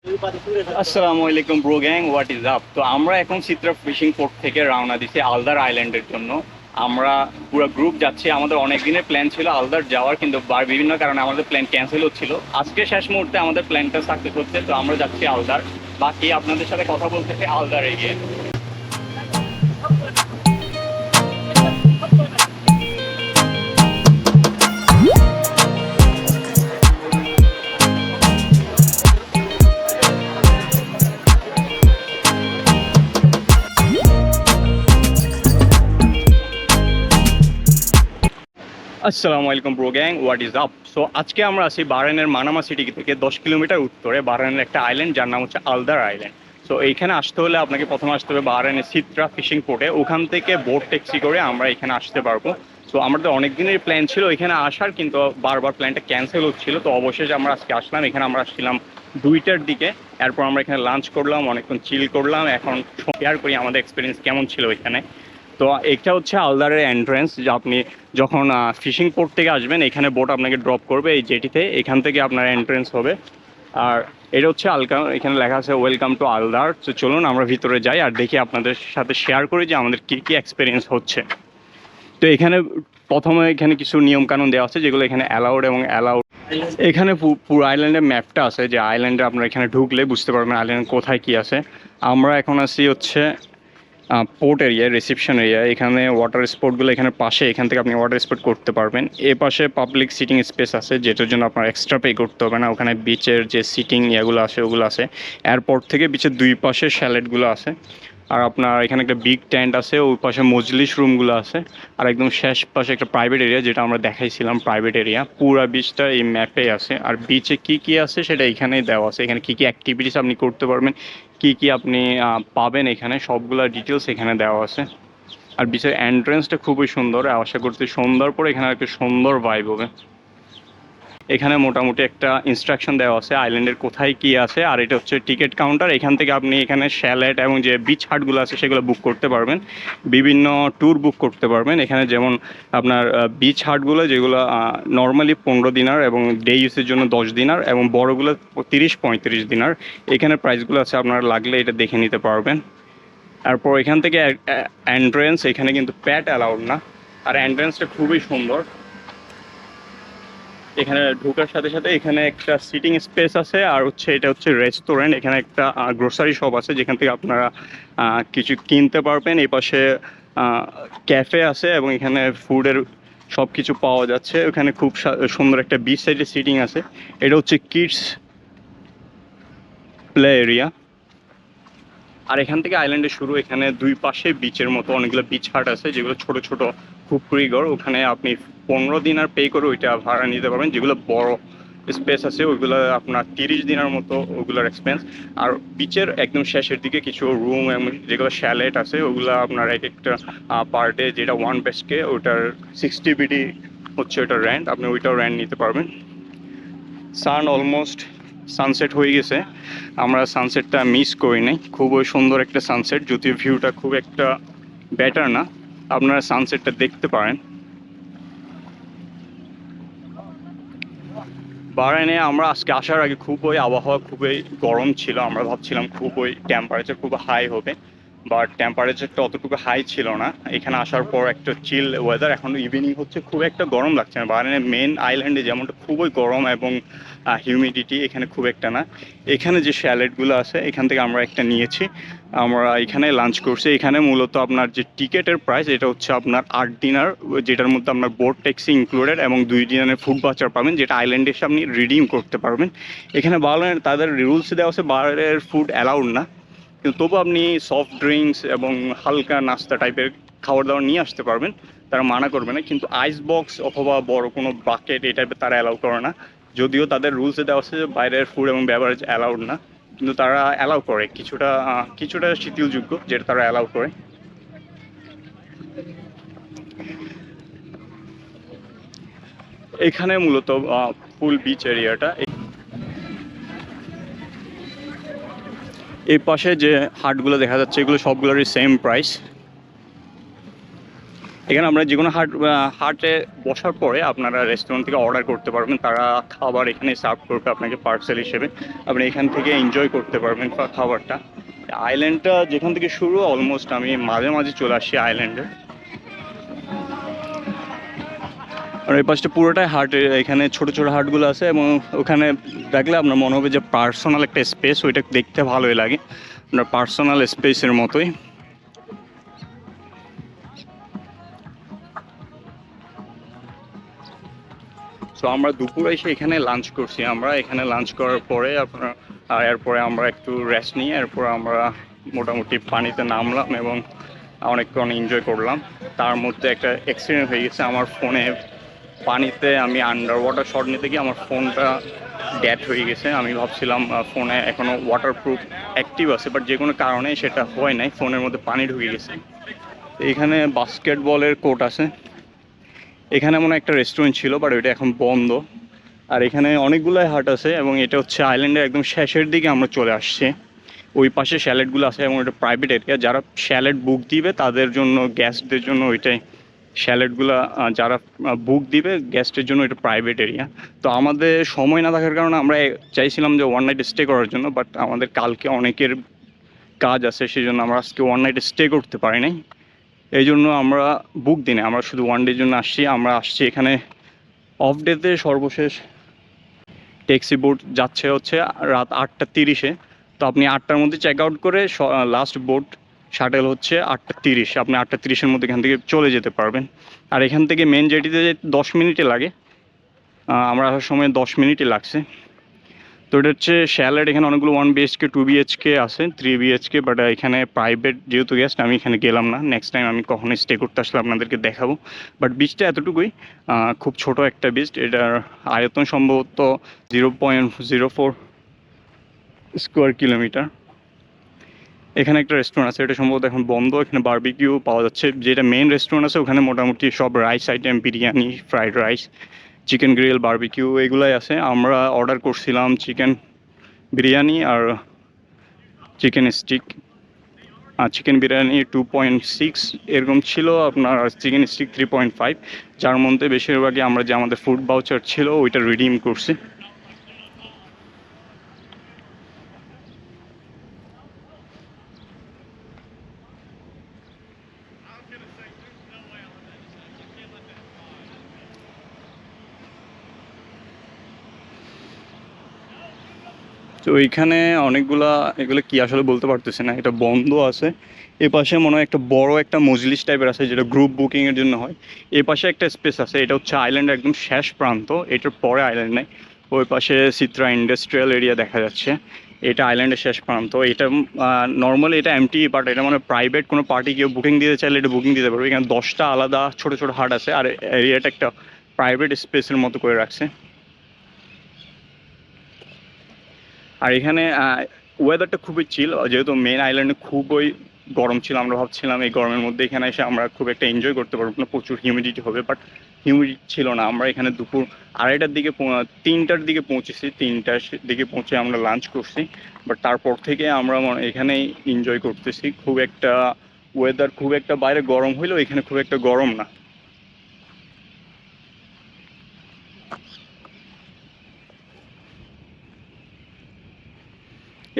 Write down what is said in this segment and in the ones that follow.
আসসালামু আলাইকুম bro gang, what is up. তো আমরা এখন চিত্রা ফিশিং পোর্ট থেকে রওনা দিছি আলদার আইল্যান্ডের জন্য। আমরা পুরো গ্রুপ যাচ্ছি। আমাদের অনেক দিনের প্ল্যান ছিল আলদার যাওয়ার, কিন্তু বিভিন্ন কারণে আমাদের প্ল্যান ক্যান্সেল হচ্ছিল। আজকে শেষ মুহূর্তে আমাদের প্ল্যানটা সাকসেস হচ্ছে, তো আমরা যাচ্ছি আলদার। বাকি আপনাদের সাথে কথা বলতেছি আলদারে গিয়ে। আসসালামু আলাইকুম bro gang, what is up. So আজকে আমরা আছি বাহরাইনের মানামা সিটি থেকে 10 কিলোমিটার উত্তরে বাহরাইনের একটা আইল্যান্ড, যার নাম হচ্ছে আলদার আইল্যান্ড। সো এইখানে আসতে হলে আপনাকে প্রথমে আসতে হবে বাহরাইনের চিত্রা ফিশিং পোর্টে। ওখান থেকে বোট ট্যাক্সি করে আমরা এখানে আসতে পারবো। সো আমাদের অনেক দিনের প্ল্যান ছিল এখানে আসার, কিন্তু বারবার প্ল্যানটা ক্যান্সেল হচ্ছিল। তো অবশেষে আমরা আজকে আসলাম। এখানে আমরা আসছিলাম 2টার দিকে। এরপর আমরা এখানে লাঞ্চ করলাম, অনেকক্ষণ চিল করলাম। এখন শেয়ার করি আমাদের এক্সপিরিয়েন্স কেমন ছিল এখানে। তো এটা হচ্ছে আলদারের এন্ট্রেন্স, যে আপনি যখন ফিশিং পোর্ট থেকে আসবেন এখানে বোট আপনাকে ড্রপ করবে এই জেটিতে। এখান থেকে আপনার এন্ট্রেন্স হবে। আর এটা হচ্ছে এখানে লেখা আছে ওয়েলকাম টু আলদার। তো চলুন আমরা ভিতরে যাই আর দেখি, আপনাদের সাথে শেয়ার করি যে আমাদের কী কী এক্সপিরিয়েন্স হচ্ছে। তো এখানে প্রথমে এখানে কিছু নিয়মকানুন দেওয়া আছে যেগুলো এখানে অ্যালাউড এবং অ্যালাউড। এখানে পুরো আইল্যান্ডের ম্যাপটা আছে, যে আইল্যান্ডে আপনারা এখানে ঢুকলে বুঝতে পারবেন আইল্যান্ড কোথায় কী আছে। আমরা এখন আছি হচ্ছে পোর্ট এরিয়া, রিসেপশন এরিয়া। এখানে ওয়াটার স্পোর্টগুলো এখানে পাশে, এখান থেকে আপনি ওয়াটার স্পোর্ট করতে পারবেন। এ পাশে পাবলিক সিটিং স্পেস আছে, যেটার জন্য আপনার এক্সট্রা পে করতে হবে না। ওখানে বিচের যে সিটিং ইয়েগুলো আছে ওগুলো আছে। এয়ারপোর্ট থেকে বিচের দুই পাশে শ্যালেটগুলো আছে। আর আপনার এখানে একটা বিগ ট্যান্ট আছে, ওই পাশে মজলিস রুমগুলো আছে। আর একদম শেষ পাশে একটা প্রাইভেট এরিয়া, যেটা আমরা দেখাইছিলাম প্রাইভেট এরিয়া। পুরা বিচটা এই ম্যাপে আছে। আর বিচে কি কি আছে সেটা এখানেই দেওয়া আছে। এখানে কি কি অ্যাক্টিভিটিস আপনি করতে পারবেন, কি কি আপনি পাবেন, এখানে সবগুলা ডিটেলস এখানে দেওয়া আছে। আর বিচের এন্ট্রেন্সটা খুবই সুন্দর। আশা করছি সন্ধ্যার পরে এখানে একটা সুন্দর ভাইব হবে। এখানে মোটামুটি একটা ইনস্ট্রাকশন দেওয়া আছে আইল্যান্ডের কোথায় কি আছে। আর এটা হচ্ছে টিকিট কাউন্টার। এখান থেকে আপনি এখানে শ্যালেট এবং যে বিচ হাটগুলো আছে সেগুলো বুক করতে পারবেন। বিভিন্ন ট্যুর বুক করতে পারবেন এখানে, যেমন আপনার বিচ হাটগুলো যেগুলো নর্মালি 15 দিনার এবং ডে ইউজের জন্য 10 দিনার, এবং বড়গুলো 30-35 দিনার। এখানে প্রাইসগুলো আছে, আপনার লাগলে এটা দেখে নিতে পারবেন। তারপর এখান থেকে এন্ট্রেন্স, এখানে কিন্তু প্যাট অ্যালাউড না। আর এন্ট্রেন্সটা খুবই সুন্দর। এখানে ঢোকার সাথে সাথে এখানে একটা সিটিং স্পেস আছে। আর হচ্ছে এটা হচ্ছে রেস্টুরেন্ট। এখানে একটা গ্রোসারি শপ আছে যেখান থেকে আপনারা কিছু কিনতে পারবেন। এই পাশে ক্যাফে আছে এবং এখানে ফুডের সব কিছু পাওয়া যাচ্ছে। ওখানে খুব সুন্দর একটা বিচ সাইডে সিটিং আছে। এটা হচ্ছে কিডস প্লে এরিয়া। আর এখান থেকে আইল্যান্ডে শুরু। এখানে দুই পাশে বিচের মতো অনেকগুলো বিচ হাট আছে, যেগুলো ছোট ছোট ঘর। ওখানে আপনি 15 দিনার পে করে ওইটা ভাড়া নিতে পারবেন। যেগুলো বড় স্পেস আছে ওইগুলো আপনার 30 দিনের মতো ওইগুলোর এক্সপেন্স। আর বিচের একদম শেষের দিকে কিছু রুম এবং যেগুলো শ্যালেট আছে ওগুলো আপনার এক একটা পার ডে, যেটা ওয়ান বেস্টকে ওটার 60 বিডি হচ্ছে ওটার রেন্ট। আপনি ওইটাও রেন্ট নিতে পারবেন। অলমোস্ট সানসেট হয়ে গেছে। আমরা সানসেটটা মিস করি নাই। খুবই সুন্দর একটা সানসেট, যদিও ভিউটা খুব একটা বেটার না। আপনারা সানসেটটা দেখতে পারেন। বাহরাইনে আমরা আজকে আসার আগে খুবই আবহাওয়া খুবই গরম ছিল। আমরা ভাবছিলাম খুবই টেম্পারেচার খুব হাই হবে, বাট টেম্পারেচারটা অতটুকু হাই ছিল না। এখানে আসার পর একটা চিল ওয়েদার। এখন ইভিনিং হচ্ছে, খুব একটা গরম লাগছে না। বাহরাইনের মেন আইল্যান্ডে যেমনটা খুবই গরম এবং হিউমিডিটি, এখানে খুব একটা না। এখানে যে স্যালাডগুলো আছে এখান থেকে আমরা একটা নিয়েছি। আমরা এখানে লাঞ্চ করছি। এখানে মূলত আপনার যে টিকেটের প্রাইস, এটা হচ্ছে আপনার 8 দিনার, যেটার মধ্যে আপনার বোট ট্যাক্সি ইনক্লুডেড এবং 2 দিনের ফুড ভাউচার পাবেন, যেটা আইল্যান্ডে এসে আপনি রিডিম করতে পারবেন। এখানে বাহরাইনের তাদের রুলস দেওয়া আছে, বাহরাইনের ফুড অ্যালাউড না, কিন্তু তবু আপনি সফট ড্রিঙ্কস এবং হালকা নাস্তা টাইপের খাবার দাবার নিয়ে আসতে পারবেন। তারা মানা করবে না। কিন্তু আইস বক্স অথবা বড় কোনো বাকেট এই টাইপের তারা অ্যালাউ করে না। যদিও তাদের রুলসে দেওয়া আছে যে বাইরের ফুড এবং বেভারেজ অ্যালাউড না, কিন্তু তারা অ্যালাউ করে কিছুটা কিছুটা শিথিলযোগ্য, যেটা তারা অ্যালাউ করে। এখানে মূলত ফুল বিচ এরিয়াটা। এই পাশে যে হাটগুলো দেখা যাচ্ছে এগুলো সবগুলোরই সেম প্রাইস। এখানে আমরা যে কোনো হাটে বসার পরে আপনারা রেস্টুরেন্ট থেকে অর্ডার করতে পারবেন, তারা খাবার এখানে সার্ভ করবে আপনাকে পার্সেল হিসেবে, আপনি এখান থেকে এনজয় করতে পারবেন খাবারটা। আইল্যান্ডটা যেখান থেকে শুরু, অলমোস্ট আমি মাঝে মাঝে চলে আসছি আইল্যান্ডে। আর এই পাশটা পুরোটাই হাট, এখানে ছোট ছোট হাটগুলো আছে এবং ওখানে দেখলে আপনার মনে হবে যে পার্সোনাল একটা স্পেস, ওইটা দেখতে ভালোই লাগে, আপনার পার্সোনাল স্পেসের মতোই। সো আমরা দুপুরে এসে এখানে লাঞ্চ করছি, আমরা এখানে লাঞ্চ করার পরে আপনার এরপরে আমরা একটু রেস্ট নিয়ে এরপর আমরা মোটামুটি পানিতে নামলাম এবং অনেকক্ষণ এনজয় করলাম। তার মধ্যে একটা অ্যাক্সিডেন্ট হয়ে গেছে আমার ফোনে, পানিতে আমি আন্ডার ওয়াটার শট নিতে গিয়ে আমার ফোনটা ডেড হয়ে গেছে। আমি ভাবছিলাম ফোনে এখনও ওয়াটারপ্রুফ অ্যাক্টিভ আছে, বাট যে কোনো কারণে সেটা হয় নাই, ফোনের মধ্যে পানি ঢুকে গেছে। এখানে বাস্কেটবলের কোর্ট আছে, এখানে মনে একটা রেস্টুরেন্ট ছিল বাট ওইটা এখন বন্ধ। আর এখানে অনেকগুলাই হাট আছে এবং এটা হচ্ছে আইল্যান্ডের একদম শেষের দিকে আমরা চলে আসছি। ওই পাশে স্যালেডগুলো আছে এবং এটা প্রাইভেট এরিয়া, যারা স্যালেড বুক দিবে তাদের জন্য, গেস্টদের জন্য ওইটাই স্যালেডগুলো, যারা বুক দিবে গেস্টের জন্য এটা প্রাইভেট এরিয়া। তো আমাদের সময় না থাকার কারণে আমরা চাইছিলাম যে ওয়ান নাইট স্টে করার জন্য, বাট আমাদের কালকে অনেকের কাজ আছে, সেই জন্য আমরা আজকে ওয়ান নাইট স্টে করতে পারি নাই। এই জন্য আমরা বুক দিনে আমরা শুধু ওয়ান ডের জন্য আসছি। আমরা আসছি এখানে অফ ডেতে, সর্বশেষ ট্যাক্সি বোট যাচ্ছে হচ্ছে রাত 8:30-এ। তো আপনি 8টার মধ্যে চেক আউট করে লাস্ট বোট শাটেল হচ্ছে 8:30, আপনি 8:30-এর মধ্যে এখান থেকে চলে যেতে পারবেন। আর এখান থেকে মেন জেটিতে 10 মিনিটে লাগে, আমরা আসার সময় 10 মিনিটই লাগছে। তো এটা হচ্ছে শ্যালেট, এখানে অনেকগুলো 1 BHK 2 BHK আছে, 3 BHK, বাট এখানে প্রাইভেট যেহেতু গেস্ট আমি এখানে গেলাম না। নেক্সট টাইম আমি কখনো স্টে করতে আসলে আপনাদেরকে দেখাবো। বাট বিচটা এতটুকুই, খুব ছোট একটা বিচ, এটার আয়তন সম্ভবত 0.04 স্কোয়ার কিলোমিটার। এখানে একটা রেস্টুরেন্ট আছে, এটা সম্ভবত এখন বন্ধ, এখানে বারবিকিউ পাওয়া যাচ্ছে। যেটা মেন রেস্টুরেন্ট আছে ওখানে মোটামুটি সব rice item, biryani, fried rice, chicken grill, barbecue এগুলাই আছে। আমরা অর্ডার করছিলাম চিকেন বিরিয়ানি আর চিকেন স্টিক। আর চিকেন বিরিয়ানি 2.6 এরকম ছিল, আপনার চিকেন স্টিক 3.5, যার মধ্যে বেশিরভাগই আমরা যে আমাদের ফুড ভাউচার ছিল ওইটা রিডিম করছি। তো এইখানে অনেকগুলা, এগুলো কি আসলে বলতে পারতেছি না, এটা বন্ধ আছে। এ পাশে মনে হয় একটা বড় একটা মজলিস টাইপের আছে যেটা গ্রুপ বুকিংয়ের জন্য হয়। এ পাশে একটা স্পেস আছে, এটা হচ্ছে আইল্যান্ডের একদম শেষ প্রান্ত, এটার পরে আইল্যান্ড নেই। ওই পাশে চিত্রা ইন্ডাস্ট্রিয়াল এরিয়া দেখা যাচ্ছে, এটা আইল্যান্ডের শেষ প্রান্ত। এটা নর্মালি এটা এমটি, বাট এটা মানে প্রাইভেট কোনো পার্টি কেউ বুকিং দিতে চাইলে এটা বুকিং দিতে পারবে। এখানে 10টা আলাদা ছোট ছোট হাট আছে আর এরিয়াটা একটা প্রাইভেট স্পেসের মতো করে রাখছে। আর এখানে ওয়েদারটা খুবই চিল, যেহেতু মেন আইল্যান্ডে খুবই গরম ছিল। আমরা ভাবছিলাম এই গরমের মধ্যে এখানে এসে আমরা খুব একটা এনজয় করতে পারবো না, প্রচুর হিউমিডিটি হবে, বাট হিউমিডিটি ছিল না। আমরা এখানে দুপুর 2:30টার দিকে 3টার দিকে পৌঁছেছি, 3টার দিকে পৌঁছে আমরা লাঞ্চ করছি, বাট তারপর থেকে আমরা এখানেই এনজয় করতেছি। খুব একটা ওয়েদার খুব একটা বাইরে গরম হইলেও এখানে খুব একটা গরম না।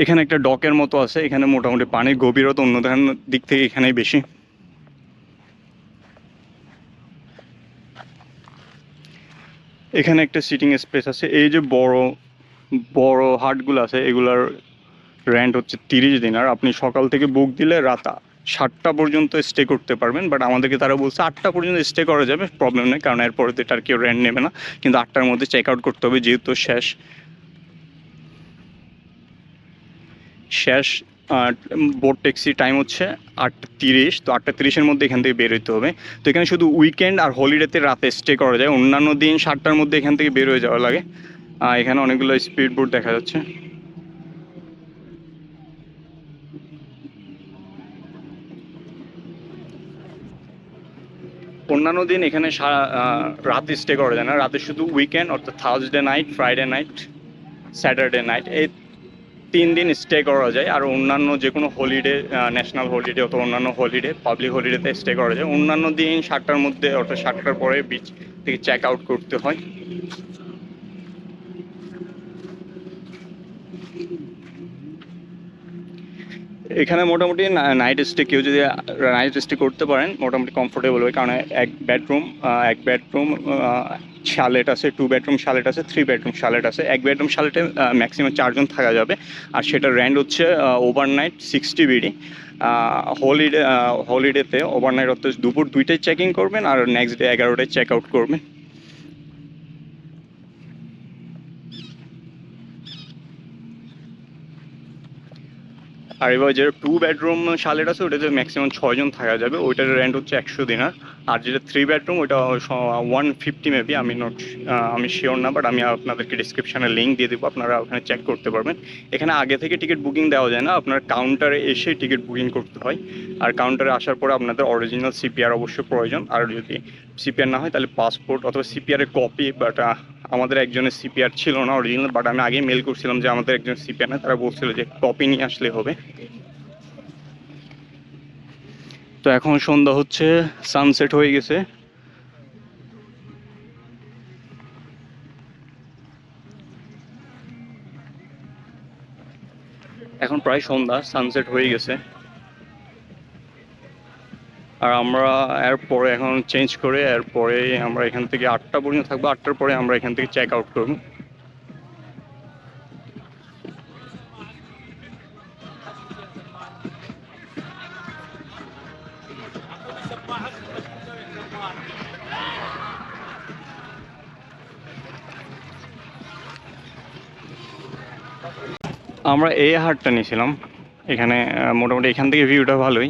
এখানে একটা ডকের মতো আছে, এখানে মোটামুটি পানির গভীরতা অন্য দিক থেকে এখানেই বেশি। এখানে একটা সিটিং স্পেস আছে। এই যে বড় বড় হাটগুলো আছে এগুলার রেন্ট হচ্ছে 30 দিনার। আপনি সকাল থেকে বুক দিলে রাত 7টা পর্যন্ত স্টে করতে পারবেন, বাট আমাদেরকে তারা বলছে 8টা পর্যন্ত স্টে করা যাবে, প্রবলেম নেই, কারণ এরপরে তো এটার কেউ রেন্ট নেবে না, কিন্তু 8টার মধ্যে চেক আউট করতে হবে, যেহেতু শেষ শেষ বোট ট্যাক্সি টাইম হচ্ছে 8:30। তো 8:30-এর মধ্যে এখান থেকে বের হইতে হবে। তো এখানে শুধু উইকেন্ড আর হলিডেতে রাতে স্টে করা যায়, অন্যান্য দিন 7টার মধ্যে এখান থেকে বের হয়ে যাওয়া লাগে। এখানে অনেকগুলো স্পিড বোট দেখা যাচ্ছে। অন্যান্য দিন এখানে রাতে স্টে করা যায় না, রাতে শুধু উইকেন্ড অর্থাৎ Thursday night, Friday night, Saturday night, এই 3 দিন স্টে করা যায়। আর অন্যান্য যে কোনো হলিডে, ন্যাশনাল হলিডে অথবা অন্যান্য হলিডে, পাবলিক হলিডেতে স্টে করা যায়। অন্যান্য দিন 7টার মধ্যে অর্থাৎ 7টার পরে বিচ থেকে চেক আউট করতে হয়। এখানে মোটামুটি নাইট স্টে কেউ যদি নাইট স্টে করতে পারেন মোটামুটি কমফোর্টেবল হয়, কারণ এক বেডরুম শালেট আছে, 2 বেডরুম শালেট আছে, 3 বেডরুম শালেট আছে। 1 বেডরুম শালেটে ম্যাক্সিমাম 4 জন থাকা যাবে। আর সেটার রেন্ট হচ্ছে ওভারনাইট 60 বিডি। হলিডেতে ওভারনাইট অর্থাৎ দুপুর 2টায় চেক ইন করবেন আর নেক্সট ডে 11টায় চেক আউট করবেন। আর এবার যেটা 2 বেডরুম শালেট আছে ওটাতে ম্যাক্সিমাম 6 জন থাকা যাবে, ওইটার রেন্ট হচ্ছে 100 দিনার। আর যেটা 3 বেডরুম ওইটা 150 মেবি, আমি শিওর না, বাট আমি আপনাদেরকে ডিসক্রিপশানে লিঙ্ক দিয়ে দেবো, আপনারা ওখানে চেক করতে পারবেন। এখানে আগে থেকে টিকিট বুকিং দেওয়া যায় না, আপনার কাউন্টারে এসে টিকিট বুকিং করতে হয়। আর কাউন্টারে আসার পরে আপনাদের অরিজিনাল সিপিআর অবশ্যই প্রয়োজন। আর যদি সিপিআর না হয় তাহলে পাসপোর্ট অথবা সিপিআরের কপি, বাট আমাদের একজনের সিপিআর ছিল না অরিজিনাল, বাট আমি আগেই মেল করছিলাম যে আমাদের একজন সিপিআর না, তারা বলছিল যে কপি নিয়ে আসলে হবে। তো এখন সন্ধ্যা হচ্ছে, সানসেট হয়ে গেছে। এখন প্রায় সন্ধ্যা, সানসেট হয়ে গেছে। আর আমরা এরপরে এখন চেঞ্জ করে এরপরে আমরা এখান থেকে 8টা পর্যন্ত থাকবো। 8টার পরে আমরা এখান থেকে চেক আউট করবো। আমরা এই হাটটা নিয়েছিলাম। এখানে মোটামুটি এখান থেকে ভিউটা ভালোই।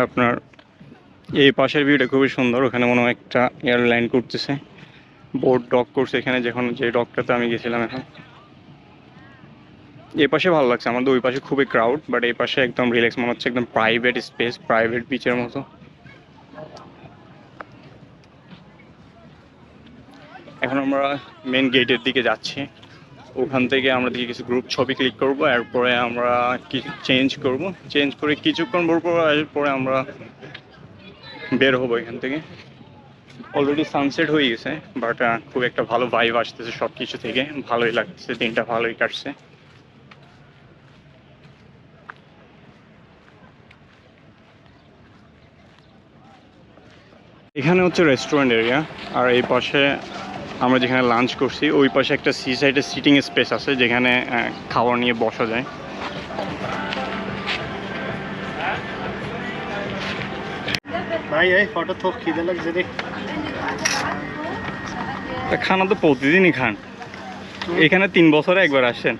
আপনার এই পাশের ভিউটা খুবই সুন্দর। ওখানে মনে হয় একটা এয়ারলাইন করতেছে, বোট ডক করছে এখানে, যখন যে ডকটাতে আমি গেছিলাম। এখন এই পাশে ভালো লাগছে, আমাদের ওই পাশে খুবই ক্রাউড, বাট এই পাশে একদম রিল্যাক্স মনে হচ্ছে, একদম প্রাইভেট স্পেস, প্রাইভেট বিচের মতো। এখন আমরা মেন গেটের দিকে যাচ্ছি। ওখান থেকে আমরা দিকে কিছু গ্রুপ ছবি ক্লিক করবো, এরপরে আমরা কিছু চেঞ্জ করে কিছুক্ষণ পরে আমরা বের হবো এখান থেকে। অলরেডি সানসেট হয়ে গেছে, বাট খুব একটা ভালো ভাইব আসতেছে সব কিছু থেকে, ভালোই লাগতেছে, দিনটা ভালোই কাটছে। এখানে হচ্ছে রেস্টুরেন্ট এরিয়া। আর এই পাশে আমরা যেখানে লাঞ্চ করছি ওই পাশে একটা সি সাইডে সিটিং স্পেস আছে, যেখানে খাবার নিয়ে বসা যায়। ভাই এই ফটো তো খিদে লাগছে রে। খানা তো প্রতিদিনই খান, এখানে 3 বছরে একবার আসেন।